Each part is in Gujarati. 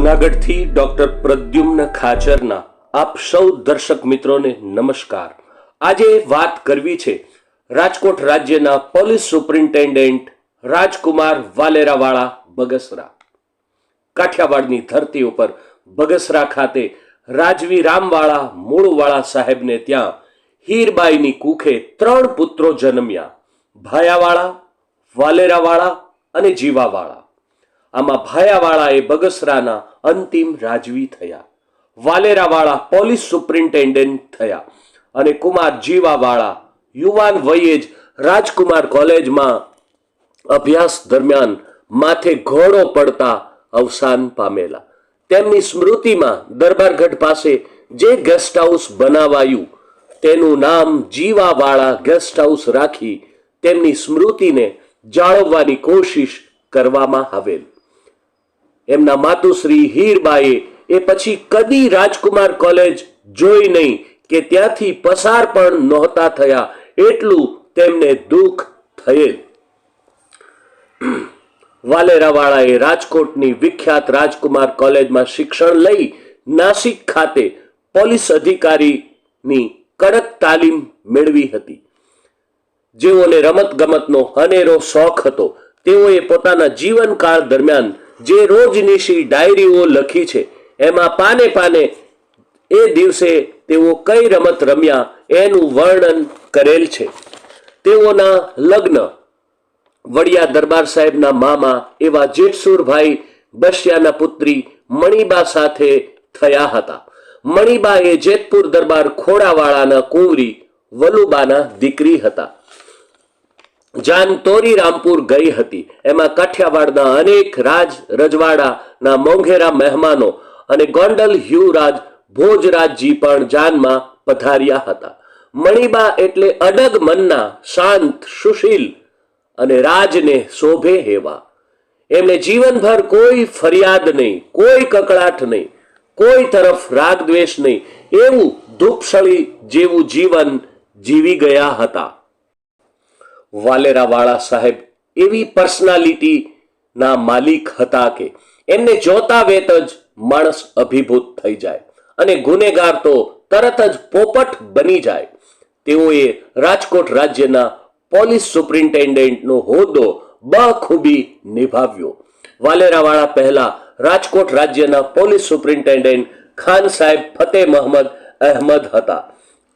જૂનાગઢથી ડોક્ટર પ્રદ્યુમ્ન ખાચરના આપ સૌ દર્શક મિત્રોને નમસ્કાર। આજે વાત કરવી છે રાજકોટ રાજ્યના પોલીસ સુપ્રિન્ટેન્ડન્ટ રાજકુમાર વાલેરાવાળા બગસરા। કાઠિયાવાડની ધરતી ઉપર બગસરા ખાતે રાજવી રામવાળા મૂળવાળા સાહેબને ત્યાં હીરબાઈની કુખે 3 પુત્રો જન્મ્યા, ભાયાવાળા, વાલેરાવાળા અને જીવાવાળા। આમાં ભાયાવાળા એ બગસરાના અંતિમ રાજવી થયા, વાલેરાવાળા પોલીસ સુપ્રિન્ટેન્ડન્ટ થયા અને કુમાર જીવાવાળા યુવાન વયે જ રાજકુમાર કોલેજમાં અભ્યાસ દરમિયાન માથે ઘોડો પડતા અવસાન પામેલા। તેમની સ્મૃતિમાં દરબારગઢ પાસે જે ગેસ્ટ હાઉસ બનાવાયું તેનું નામ જીવાવાળા ગેસ્ટ હાઉસ રાખી તેમની સ્મૃતિને જાળવવાની કોશિશ કરવામાં આવેલ। એમના માતુશ્રી હીરબાઈએ એ પછી કદી રાજકુમાર કોલેજ જોઈ નહીં કે ત્યાંથી પસાર પણ નહોતા થયા, એટલું તેમને દુઃખ થયેલ। વાલેરાવાળાએ રાજકોટની વિખ્યાત રાજકુમાર કોલેજમાં શિક્ષણ લઈ નાસિક ખાતે પોલીસ અધિકારીની કડક તાલીમ મેળવી હતી। જેઓને રમતગમતનો અનેરો શોખ હતો તેઓએ પોતાના જીવનકાળ દરમિયાન જે રોજનીશી ડાયરીઓ લખી છે એમાં પાને પાને એ દિવસે તેઓ કઈ રમત રમ્યા એનું વર્ણન કરેલ છે। તેઓના લગ્ન વડિયા દરબાર સાહેબના મામા એવા જેઠસુરભાઈ બસિયાના પુત્રી મણિબા સાથે થયા હતા। મણિબા એ જેતપુર દરબાર ખોડાવાળાના કુંવરી વલુબાના દીકરી હતા। જાન તોરી રામપુર ગઈ હતી, એમાં કાઠિયાવાડના અનેક રાજ રજવાડાના મોંઘેરા મહેમાનો અને ગોંડલ હ્યુરાજ ભોજરાજજી પણ જાનમાં પધાર્યા હતા। મણિબા એટલે અડગ મનના, શાંત, સુશીલ અને રાજને શોભે એવા। એમણે જીવનભર કોઈ ફરિયાદ નહીં, કોઈ કકળાટ નહીં, કોઈ તરફ રાગ દ્વેષ નહીં, એવું ધૂપસળી જેવું જીવન જીવી ગયા હતા। વાલેરાવાળા સાહેબ એવી પર્સનાલિટીના માલિક હતા કે એમને જોતા વેત જ માણસ અભિભૂત થઈ જાય અને ગુનેગાર તો તરત જ પોપટ બની જાય। તેઓએ રાજકોટ રાજ્યના પોલીસ સુપ્રિન્ટેન્ડન્ટનો હોદ્દો બખૂબી નિભાવ્યો। વાલેરાવાળા પહેલા રાજકોટ રાજ્યના પોલીસ સુપ્રિન્ટેન્ડન્ટ ખાન સાહેબ ફતેહ મહમદ અહેમદ હતા।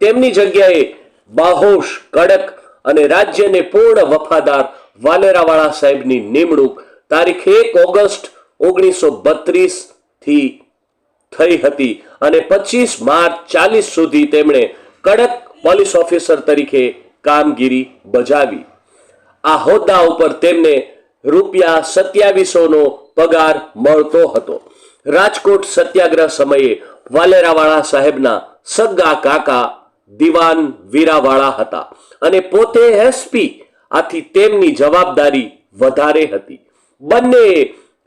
તેમની જગ્યાએ બાહોશ, કડક અને રાજ્યને પૂર્ણ વફાદાર વાલેરાવાળા સાહેબની નિમણૂક તારીખ 1 ઓગસ્ટ 1932 થી થઈ હતી અને 25 માર્ચ 40 સુધી તેમણે કડક પોલીસ ઓફિસર તરીકે કામગીરી બજાવી। આ હોદ્દા ઉપર તેમને ₹2700નો પગાર મળતો હતો। રાજકોટ સત્યાગ્રહ સમયે વાલેરાવાળા સાહેબના સગા કાકા દિવાન વીરાવાળા હતા અને પોતે એસપી, આથી તેમની જવાબદારી વધારે હતી। બંને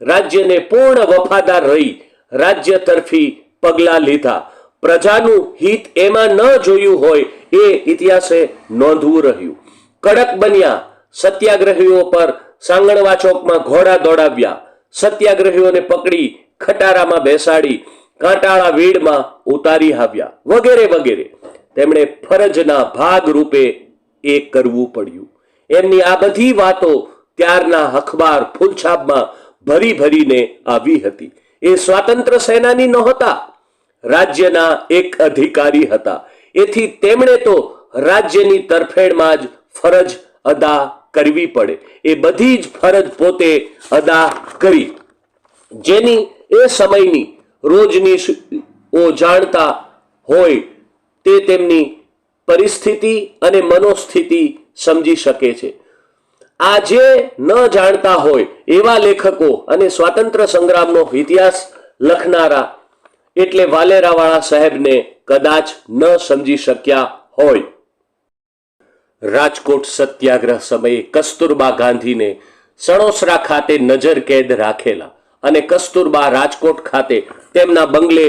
રાજ્યને પૂર્ણ વફાદાર રહી રાજ્ય તરફી પગલાં લીધા। પ્રજાનું હિત એમાં ન જોયું હોય એ ઇતિહાસે નોંધવું રહ્યું। કડક બન્યા, સત્યાગ્રહીઓ પર સાંગણવા ચોકમાં ઘોડા દોડાવ્યા, સત્યાગ્રહીઓને પકડી ખટારામાં બેસાડી કાંટાળા વીડમાં ઉતારી આવ્યા, વગેરે વગેરે। તેમણે ફરજના ભાગ રૂપે એ કરવું પડ્યું। એમની આ બધી વાતો ત્યારના અખબાર ફૂલછાપમાં ભરી ભરીને આવી હતી। એ સ્વાતંત્ર્ય સેનાની નહોતા, રાજ્યના એક અધિકારી હતા, એથી તેમણે તો રાજ્યની તરફેણમાં જ ફરજ અદા કરવી પડે। એ બધી જ ફરજ પોતે અદા કરી, જેની એ સમયની રોજનીઓ જાણતા હોય તે તેમની પરિસ્થિતિ અને મનોસ્થિતિ સમજી શકે છે। આ જે ન જાણતા હોય એવા લેખકો અને સ્વાતંત્ર્ય સંગ્રામનો ઇતિહાસ લખનારા એટલે વાલેરાવાળા સાહેબને કદાચ ન સમજી શક્યા હોય। રાજકોટ સત્યાગ્રહ સમયે કસ્તુરબા ગાંધીને સણોસરા ખાતે નજર કેદ રાખેલા અને કસ્તુરબા રાજકોટ ખાતે તેમના બંગલે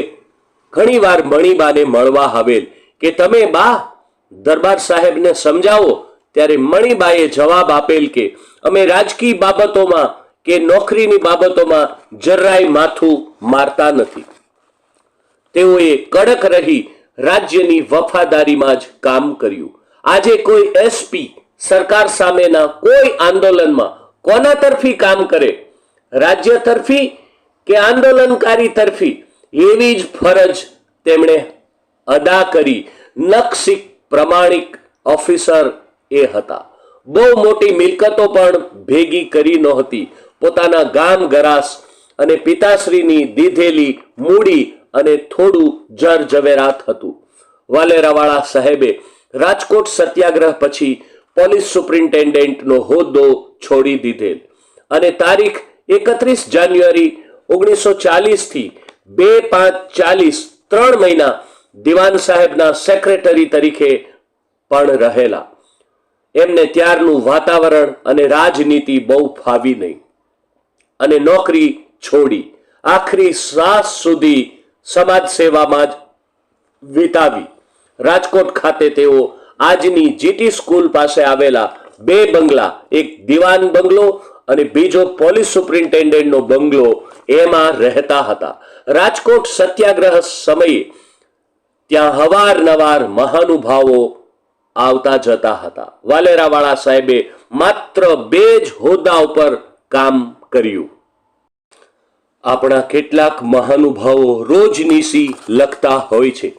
ઘણીવાર મણિબાને મળવા આવેલ કે તમે બા દરબાર સાહેબને સમજાવો, ત્યારે મણિબાએ જવાબ આપેલ કે અમે રાજકીય બાબતોમાં કે નોકરીની બાબતોમાં જરાય માથું મારતા નથી. તેઓએ કડક રહી રાજ્યની વફાદારીમાં જ કામ કર્યું. આજે કોઈ એસપી સરકાર સામેના કોઈ આંદોલનમાં કોના તરફી કામ કરે, રાજ્ય તરફી કે આંદોલનકારી તરફી, એવી જ ફરજ તેમણે અદા કરી. નકશી પ્રમાણિક ઓફિસર એ હતા. બહુ મોટી મિલકતો પણ ભેગી કરી નહોતી. પોતાના ગામ ગરાસ અને પિતાશ્રીની દીધેલી મૂડી અને થોડું જર ઝવેરાત હતું. વાલેરાવાળા સાહેબે રાજકોટ સત્યાગ્રહ પછી પોલીસ સુપ્રિન્ટેન્ડન્ટનો હોદ્દો છોડી દીધેલ અને તારીખ 31 જાન્યુઆરી 1940 થી 2/5/40 3 મહિના દિવાન સાહેબના સેક્રેટરી તરીકે પણ રહેલા. એમને ત્યારનું વાતાવરણ અને રાજનીતિ બહુ ફાવી નહીં અને નોકરી છોડી આખરી શ્વાસ સુધી સમાજ સેવામાં જ વિતાવી. રાજકોટ ખાતે તેઓ આજની જીટી સ્કૂલ પાસે આવેલા 2 બંગલા, એક દિવાન બંગલો અને બીજો પોલીસ સુપ્રિન્ટેન્ડન્ટનો બંગલો, એમાં રહેતા હતા. રાજકોટ સત્યાગ્રહ સમયે ત્યાં અવારનવાર મહાનુભાવો આવતા જતા હતા. વાલેરાવાળા સાહેબે માત્ર 2 જ હોદ્દા ઉપર કામ કર્યું. આપણા કેટલાક મહાનુભાવો રોજનીશી લખતા હોય છે,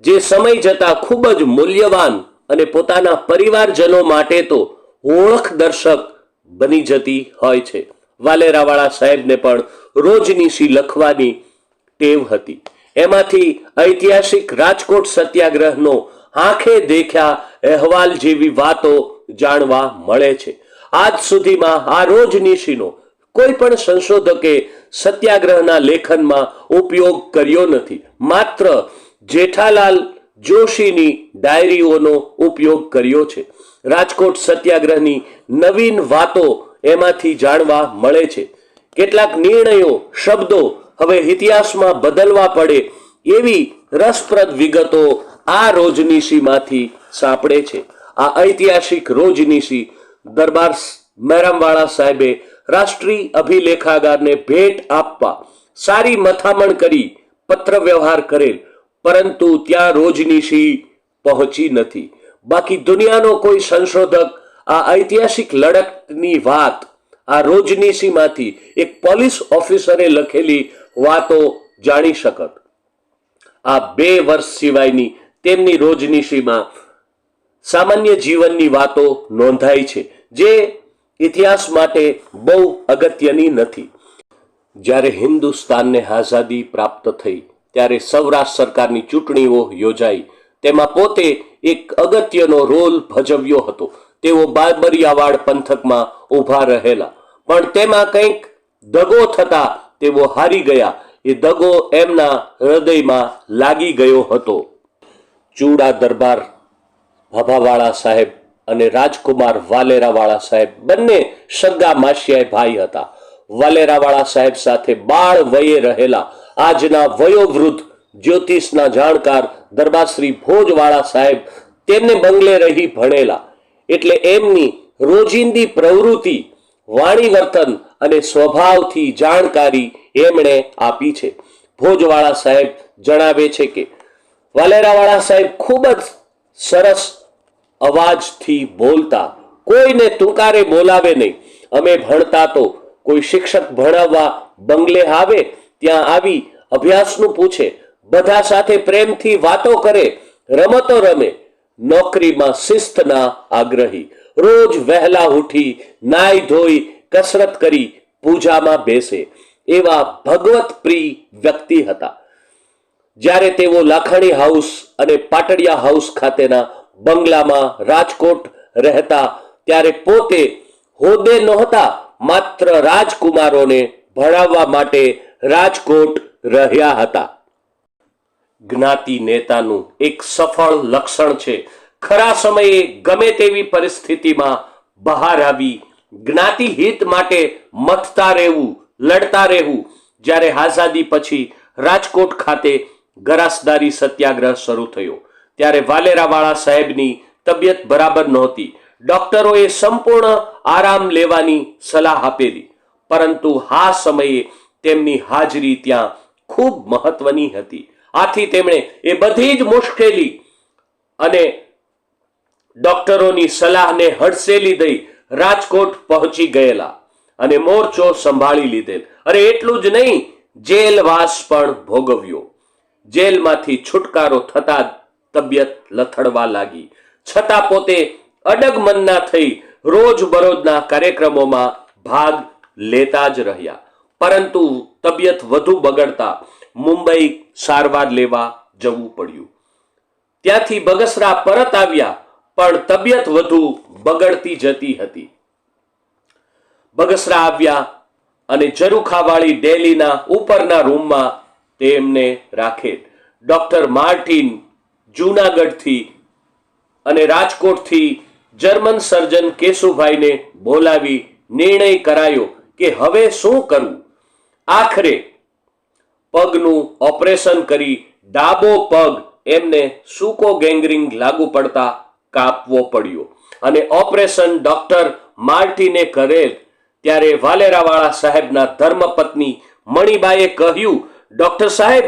જે સમય જતા ખૂબ જ મૂલ્યવાન અને પોતાના પરિવારજનો માટે તો ઓળખ દર્શક બની જતી હોય છે. વાલેરાવાળા સાહેબને પણ રોજનીશી લખવાની ટેવ હતી. એમાંથી ઐતિહાસિક રાજકોટ સત્યાગ્રહનો આંખે દેખ્યા અહેવાલ જેવી વાતો જાણવા મળે છે. આજ સુધીમાં આ રોજનીશીનો કોઈ પણ સંશોધકે સત્યાગ્રહના લેખનમાં ઉપયોગ કર્યો નથી. માત્ર જેઠાલાલ જોશીની ડાયરીઓનો ઉપયોગ કર્યો છે. રાજકોટ સત્યાગ્રહની નવીન વાતો એમાંથી જાણવા મળે છે. કેટલાક નિર્ણયો, શબ્દો હવે ઇતિહાસમાં બદલવા પડે એવી રસપ્રદ વિગતો આ રોજનીશીમાંથી સાંપડે છે. આ ઐતિહાસિક રોજનીશી દરબાર મહેરામવાળા સાહેબે રાષ્ટ્રીય અભિલેખાગારને ભેટ આપવા સારી મથામણ કરી પત્ર વ્યવહાર કરેલ, પરંતુ ત્યાં રોજનીશી પહોંચી નથી. બાકી દુનિયાનો કોઈ સંશોધક આ ઐતિહાસિક લડતની વાત આ રોજનીશીમાંથી એક પોલીસ ઓફિસરે લખેલી વાતો જાણી શકત. આ 2 વર્ષ સિવાયની તેમની રોજનીશીમાં સામાન્ય જીવનની વાતો નોંધાઈ છે, જે ઇતિહાસ માટે બહુ અગત્યની નથી. જ્યારે હિન્દુસ્તાનને આઝાદી પ્રાપ્ત થઈ ત્યારે સૌરાષ્ટ્ર સરકારની ચૂંટણીઓ યોજાઈ. તેમાં પોતે એક અગત્યનો રોલ ભજવ્યો હતો. તેઓ બાબરિયાવાડ પંથકમાં ઊભા રહેલા, પણ તેમાં કંઈક દગો થતા તેઓ હારી ગયા. એ દગો એમના હૃદયમાં લાગી ગયો હતો. ચૂડા દરબાર ભાભાવાળા સાહેબ અને રાજકુમાર વાલેરાવાળા સાહેબ બંને સગા માસિયાઈ ભાઈ હતા. વાલેરાવાળા સાહેબ સાથે બાળ વયે રહેલા આજના વયોવૃદ્ધ જ્યોતિષના જાણકાર દરબાર શ્રી ભોજવાળા સાહેબ તેમને બંગલે રહી ભણેલા, એટલે એમની રોજિંદી પ્રવૃત્તિ, વાણી વર્તન અને સ્વભાવથી જાણકારી એમણે આપી છે. ભોજવાળા સાહેબ જણાવે છે કે વાલેરાવાળા સાહેબ ખૂબ જ સરસ અવાજથી બોલતા, કોઈને તુકારે બોલાવે નહીં. અમે ભણતા તો કોઈ શિક્ષક ભણાવવા બંગલે આવે, ત્યાં આવી અભ્યાસનું પૂછે, બધા સાથે પ્રેમથી વાતો કરે, રમતો રમે. નોકરીમાં શિસ્તના આગ્રહી, રોજ વહેલા ઉઠી નાઈ ધોઈ કસરત કરી પૂજામાં બેસે એવા ભગવત પ્રિય વ્યક્તિ હતા. જ્યારે તેઓ લાખાણી હાઉસ અને પાટડિયા હાઉસ ખાતેના બંગલામાં રાજકોટ રહેતા ત્યારે પોતે હોદ્દે નહોતા, માત્ર રાજકુમારોને ભણાવવા માટે રાજકોટ રહ્યા હતા. જ્ઞાતિ નેતાનું એક સફળ લક્ષણ છે ખરા સમયે ગમે તેવી પરિસ્થિતિમાં બહાર આવી જ્ઞાતિ હિત માટે મથતા રહેવું, લડતા રહેવું. જ્યારે આઝાદી પછી રાજકોટ ખાતે ગરાસદારી સત્યાગ્રહ શરૂ થયો ત્યારે વાલેરાવાળા સાહેબની તબિયત બરાબર નહોતી. ડોક્ટરોએ સંપૂર્ણ આરામ લેવાની સલાહ આપેલી, પરંતુ આ સમયે તેમની હાજરી ત્યાં ખૂબ મહત્વની હતી. આથી તેમણે એ બધી જ મુશ્કેલી અને ડોક્ટરોની સલાહને હડસેલી દઈ રાજકોટ પહોંચી ગયેલા અને મોરચો સંભાળી લીધેલ. અરે એટલું જ નહીં, જેલવાસ પણ ભોગવ્યો. જેલમાંથી છુટકારો થતા તબિયત લથડવા લાગી, છતાં પોતે અડગ મનના થઈ રોજબરોજના કાર્યક્રમોમાં ભાગ લેતા જ રહ્યા. પરંતુ તબિયત વધુ બગડતા મુંબઈ સારવાર લેવા જવું પડ્યું. ત્યાંથી બગસરા પરત આવ્યા, પણ તબિયત વધુ બગડતી જતી હતી. બગસરા આવ્યા અને ઝરૂખાવાળી ડેલીના ઉપરના રૂમમાં તેમને રાખેલ. ડોક્ટર માર્ટિન જૂનાગઢથી અને રાજકોટથી જર્મન સર્જન કેશુભાઈને બોલાવી નિર્ણય કરાયો કે હવે શું કરવું. આખરે પગનું ઓપરેશન કરી ડાબો પગ એમને સૂકો ગેંગ્રીન લાગુ પડતા કાપવો પડ્યો અને ઓપરેશન ડોક્ટર માર્ટિને કરેલ. ત્યારે વાલેરાવાળા સાહેબના ધર્મપત્ની મણીબાએ કહ્યું, ડોક્ટર સાહેબ,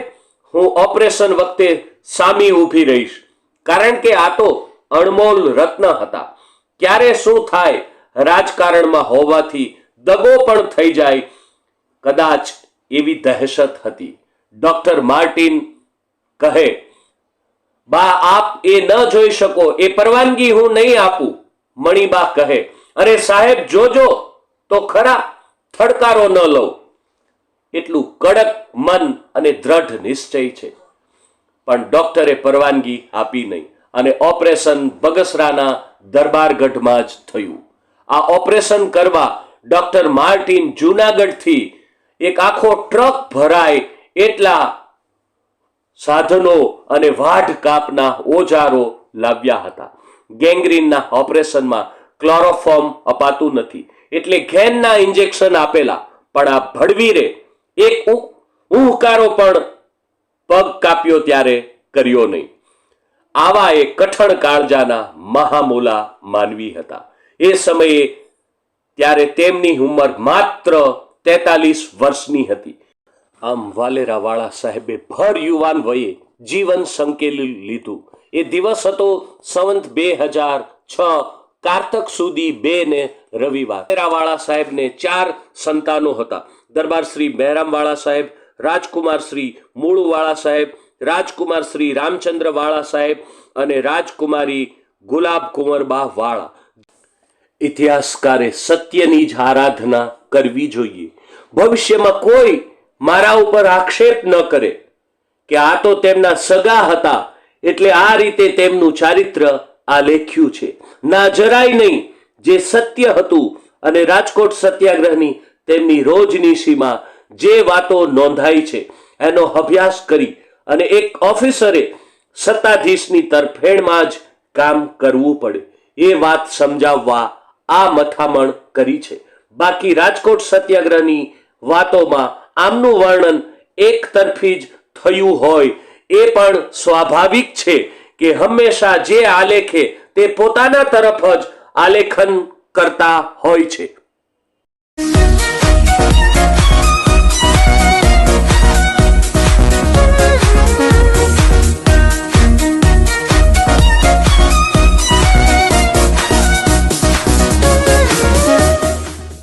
હું ઓપરેશન વખતે સામી ઊભી રહીશ, કારણ કે આ તો અણમોલ રત્ન હતા. ક્યારે શું થાય, રાજકારણમાં હોવાથી દગો પણ થઈ જાય, કદાચ એવી દહેશત હતી. ડોક્ટર માર્ટિન કહે, બા, આપ એ ન જોઈ શકો, એ પરવાનગી હું નહીં આપું. મણીબા કહે, અરે સાહેબ, જોજો તો ખરા, થડકારો ન લઉં. એટલું કડક મન અને દ્રઢ નિશ્ચય છે. પણ ડોક્ટરે પરવાનગી આપી નહીં અને ઓપરેશન બગસરાના દરબારગઢમાં જ થયું. આ ઓપરેશન કરવા ડોક્ટર માર્ટિન જૂનાગઢથી એક આખો ટ્રક ભરાય એટલા સાધનો અને વાઢ કાપના ઓજારો લાવ્યા હતા. ગેંગ્રીનના ઓપરેશનમાં ક્લોરોફોર્મ અપાતું નથી, એટલે ઘેનના ઇન્જેક્શન આપેલા, પણ આ ભડવીરે એક ઉહકારો પણ પગ કાપ્યો ત્યારે કર્યો નહીં. આવા એ કઠણ કાળજાના મહામૂલા માનવી હતા. એ સમયે ત્યારે તેમની ઉંમર માત્ર 43 વર્ષની હતી. આમ વાલેરાવાળા સાહેબે ભર યુવાન વયે જીવન સંકેલી લીધું. એ દિવસ હતો સંવંત 2006 કારતક સુધી 2 ને રવિવાર. વાલેરાવાળા સાહેબને 4 સંતાનો હતા. દરબાર શ્રી મહેરામવાળા સાહેબ, રાજકુમાર શ્રી મૂળુવાળા સાહેબ, રાજકુમાર શ્રી રામચંદ્રવાળા સાહેબ અને રાજકુમારી ગુલાબકુંવરબા વાળા. ઇતિહાસકારે સત્યની જ આરાધના કરવી જોઈએ. ભવિષ્યમાં કોઈ મારા ઉપર આક્ષેપ ન કરે કે આ તો તેમના સગા હતા એટલે આ રીતે તેમનું ચારિત્ર આ લેખ્યું છે. ના, જરાય નહીં. જે સત્ય હતું અને રાજકોટ સત્યાગ્રહની તેમની રોજનીશીમાં જે વાતો નોંધાઈ છે એનો અભ્યાસ કરી અને એક ઓફિસરે સત્તાધીશની તરફેણમાં જ કામ કરવું પડે એ વાત સમજાવવા આ મથામણ કરી છે. બાકી રાજકોટ સત્યાગ્રહની વાતોમાં આમનું વર્ણન એક તરફી જ થયું હોય એ પણ સ્વાભાવિક છે કે હંમેશા જે આલેખે તે પોતાના તરફ જ આલેખન કરતા હોય છે.